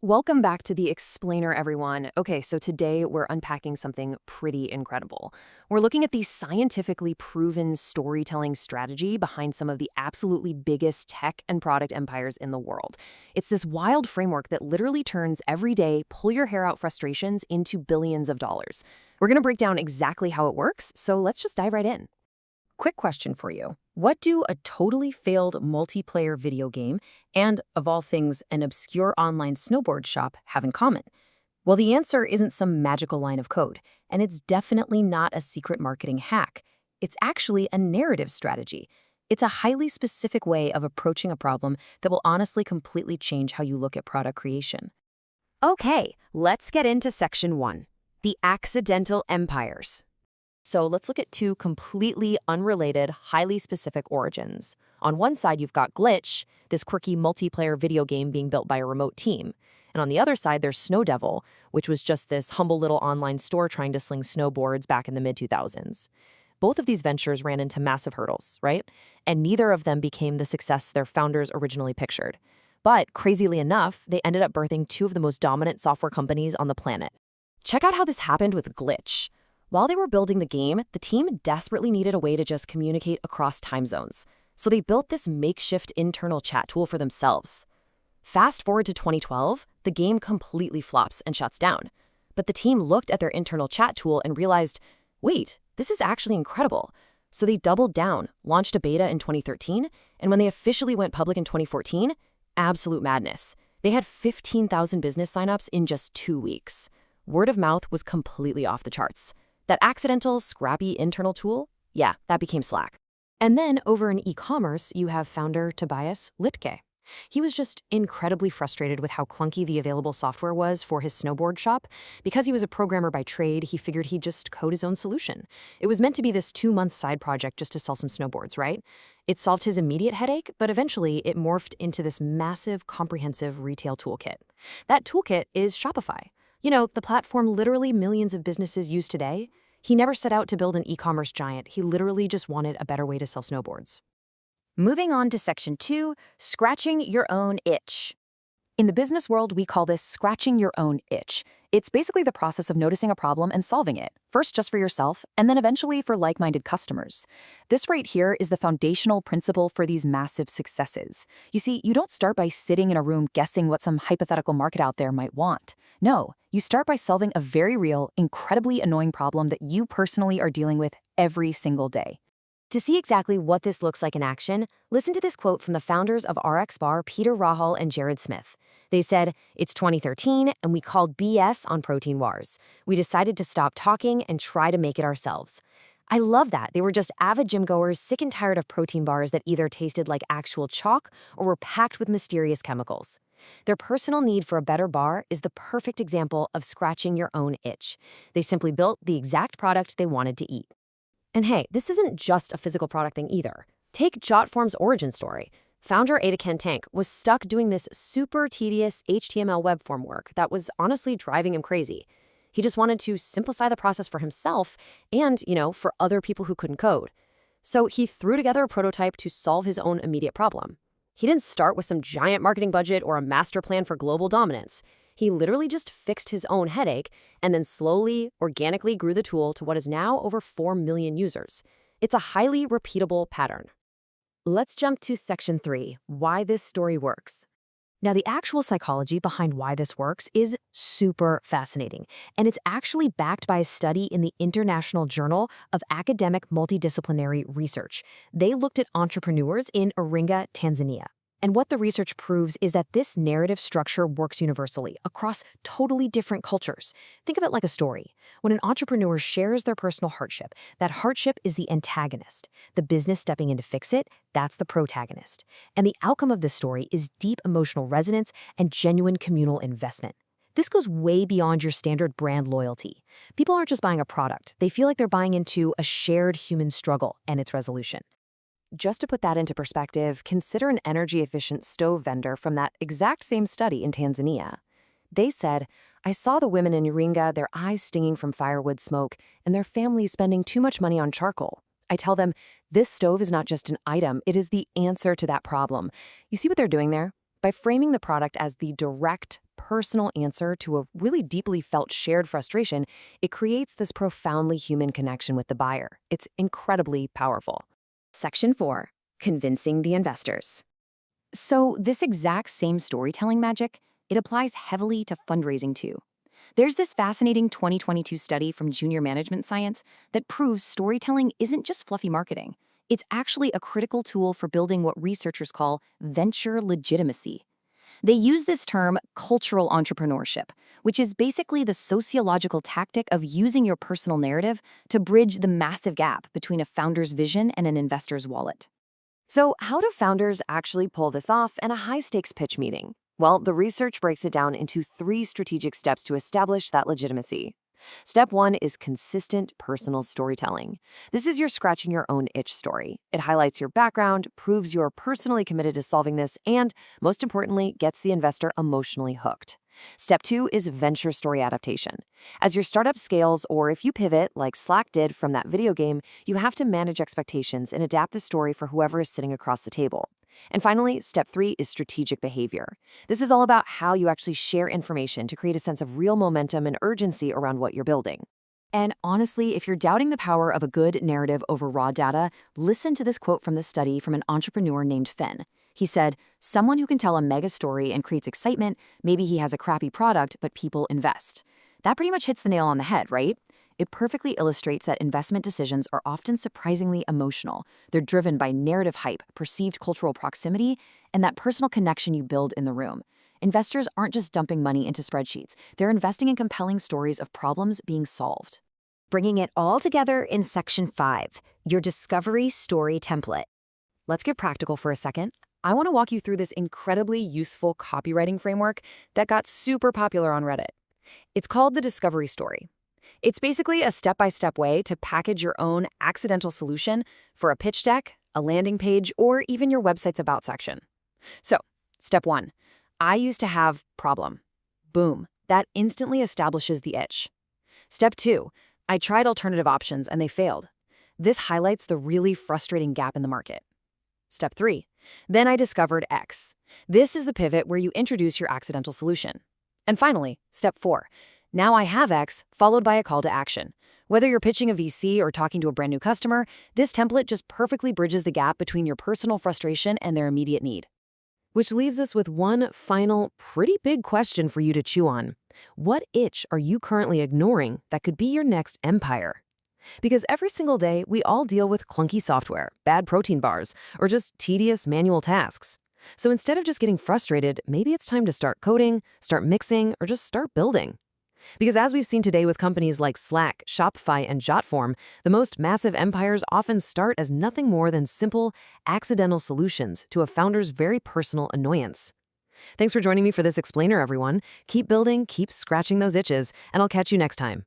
Welcome back to The Explainer, everyone. Okay, so today we're unpacking something pretty incredible. We're looking at the scientifically proven storytelling strategy behind some of the absolutely biggest tech and product empires in the world. It's this wild framework that literally turns everyday, pull your hair out frustrations into billions of dollars. We're going to break down exactly how it works, so let's just dive right in. Quick question for you. What do a totally failed multiplayer video game and, of all things, an obscure online snowboard shop have in common? Well, the answer isn't some magical line of code, and it's definitely not a secret marketing hack. It's actually a narrative strategy. It's a highly specific way of approaching a problem that will honestly completely change how you look at product creation. Okay, let's get into section 1, the accidental empires. So let's look at two completely unrelated, highly specific origins. On one side, you've got Glitch, this quirky multiplayer video game being built by a remote team. And on the other side, there's Snow Devil, which was just this humble little online store trying to sling snowboards back in the mid-2000s. Both of these ventures ran into massive hurdles, right? And neither of them became the success their founders originally pictured. But crazily enough, they ended up birthing two of the most dominant software companies on the planet. Check out how this happened with Glitch. While they were building the game, the team desperately needed a way to just communicate across time zones. So they built this makeshift internal chat tool for themselves. Fast forward to 2012, the game completely flops and shuts down. But the team looked at their internal chat tool and realized, wait, this is actually incredible. So they doubled down, launched a beta in 2013, and when they officially went public in 2014, absolute madness. They had 15,000 business signups in just 2 weeks. Word of mouth was completely off the charts. That accidental, scrappy internal tool, yeah, that became Slack. And then over in e-commerce, you have founder Tobias Lütke. He was just incredibly frustrated with how clunky the available software was for his snowboard shop. Because he was a programmer by trade, he figured he'd just code his own solution. It was meant to be this 2-month side project just to sell some snowboards, right? It solved his immediate headache, but eventually it morphed into this massive, comprehensive retail toolkit. That toolkit is Shopify. You know, the platform literally millions of businesses use today. He never set out to build an e-commerce giant. He literally just wanted a better way to sell snowboards. Moving on to section 2, scratching your own itch. In the business world, we call this scratching your own itch. It's basically the process of noticing a problem and solving it, first just for yourself, and then eventually for like-minded customers. This right here is the foundational principle for these massive successes. You see, you don't start by sitting in a room guessing what some hypothetical market out there might want. No, you start by solving a very real, incredibly annoying problem that you personally are dealing with every single day. To see exactly what this looks like in action, listen to this quote from the founders of RxBar, Peter Rahal and Jared Smith. They said, "It's 2013, and we called BS on Protein Wars. We decided to stop talking and try to make it ourselves." I love that. They were just avid gym goers, sick and tired of protein bars that either tasted like actual chalk or were packed with mysterious chemicals. Their personal need for a better bar is the perfect example of scratching your own itch. They simply built the exact product they wanted to eat. And hey, this isn't just a physical product thing either. Take Jotform's origin story. Founder Ada Tank was stuck doing this super tedious HTML web form work that was honestly driving him crazy. He just wanted to simplify the process for himself and, for other people who couldn't code. So he threw together a prototype to solve his own immediate problem. He didn't start with some giant marketing budget or a master plan for global dominance. He literally just fixed his own headache and then slowly, organically grew the tool to what is now over 4 million users. It's a highly repeatable pattern. Let's jump to section 3, why this story works. Now, the actual psychology behind why this works is super fascinating, and it's actually backed by a study in the International Journal of Academic Multidisciplinary Research. They looked at entrepreneurs in Iringa, Tanzania. And what the research proves is that this narrative structure works universally across totally different cultures. Think of it like a story. When an entrepreneur shares their personal hardship, that hardship is the antagonist. The business stepping in to fix it, that's the protagonist. And the outcome of this story is deep emotional resonance and genuine communal investment. This goes way beyond your standard brand loyalty. People aren't just buying a product. They feel like they're buying into a shared human struggle and its resolution. Just to put that into perspective, consider an energy-efficient stove vendor from that exact same study in Tanzania. They said, "I saw the women in Iringa, their eyes stinging from firewood smoke, and their families spending too much money on charcoal. I tell them, this stove is not just an item, it is the answer to that problem." You see what they're doing there? By framing the product as the direct, personal answer to a really deeply felt shared frustration, it creates this profoundly human connection with the buyer. It's incredibly powerful. Section 4. Convincing the investors. So this exact same storytelling magic, it applies heavily to fundraising too. There's this fascinating 2022 study from Junior Management Science that proves storytelling isn't just fluffy marketing. It's actually a critical tool for building what researchers call venture legitimacy. They use this term cultural entrepreneurship, which is basically the sociological tactic of using your personal narrative to bridge the massive gap between a founder's vision and an investor's wallet. So, how do founders actually pull this off in a high-stakes pitch meeting? Well, the research breaks it down into 3 strategic steps to establish that legitimacy. Step 1 is consistent personal storytelling. This is your scratching your own itch story. It highlights your background, proves you're personally committed to solving this, and, most importantly, gets the investor emotionally hooked. Step 2 is venture story adaptation. As your startup scales, or if you pivot, like Slack did from that video game, you have to manage expectations and adapt the story for whoever is sitting across the table. And finally, step 3 is strategic behavior. This is all about how you actually share information to create a sense of real momentum and urgency around what you're building. And honestly, if you're doubting the power of a good narrative over raw data, listen to this quote from the study from an entrepreneur named Finn. He said, "Someone who can tell a mega story and creates excitement, maybe he has a crappy product, but people invest." That pretty much hits the nail on the head, right? It perfectly illustrates that investment decisions are often surprisingly emotional. They're driven by narrative hype, perceived cultural proximity, and that personal connection you build in the room. Investors aren't just dumping money into spreadsheets. They're investing in compelling stories of problems being solved. Bringing it all together in Section 5, your discovery story template. Let's get practical for a second. I want to walk you through this incredibly useful copywriting framework that got super popular on Reddit. It's called the discovery story. It's basically a step-by-step way to package your own accidental solution for a pitch deck, a landing page, or even your website's About section. So, step 1. I used to have problem. Boom. That instantly establishes the itch. Step 2. I tried alternative options and they failed. This highlights the really frustrating gap in the market. Step 3. Then I discovered X. This is the pivot where you introduce your accidental solution. And finally, step 4. Now I have X, followed by a call to action. Whether you're pitching a VC or talking to a brand new customer, this template just perfectly bridges the gap between your personal frustration and their immediate need. Which leaves us with one final, pretty big question for you to chew on. What itch are you currently ignoring that could be your next empire? Because every single day, we all deal with clunky software, bad protein bars, or just tedious manual tasks. So instead of just getting frustrated, maybe it's time to start coding, start mixing, or just start building. Because as we've seen today with companies like Slack, Shopify, and Jotform, the most massive empires often start as nothing more than simple, accidental solutions to a founder's very personal annoyance. Thanks for joining me for this explainer, everyone. Keep building, keep scratching those itches, and I'll catch you next time.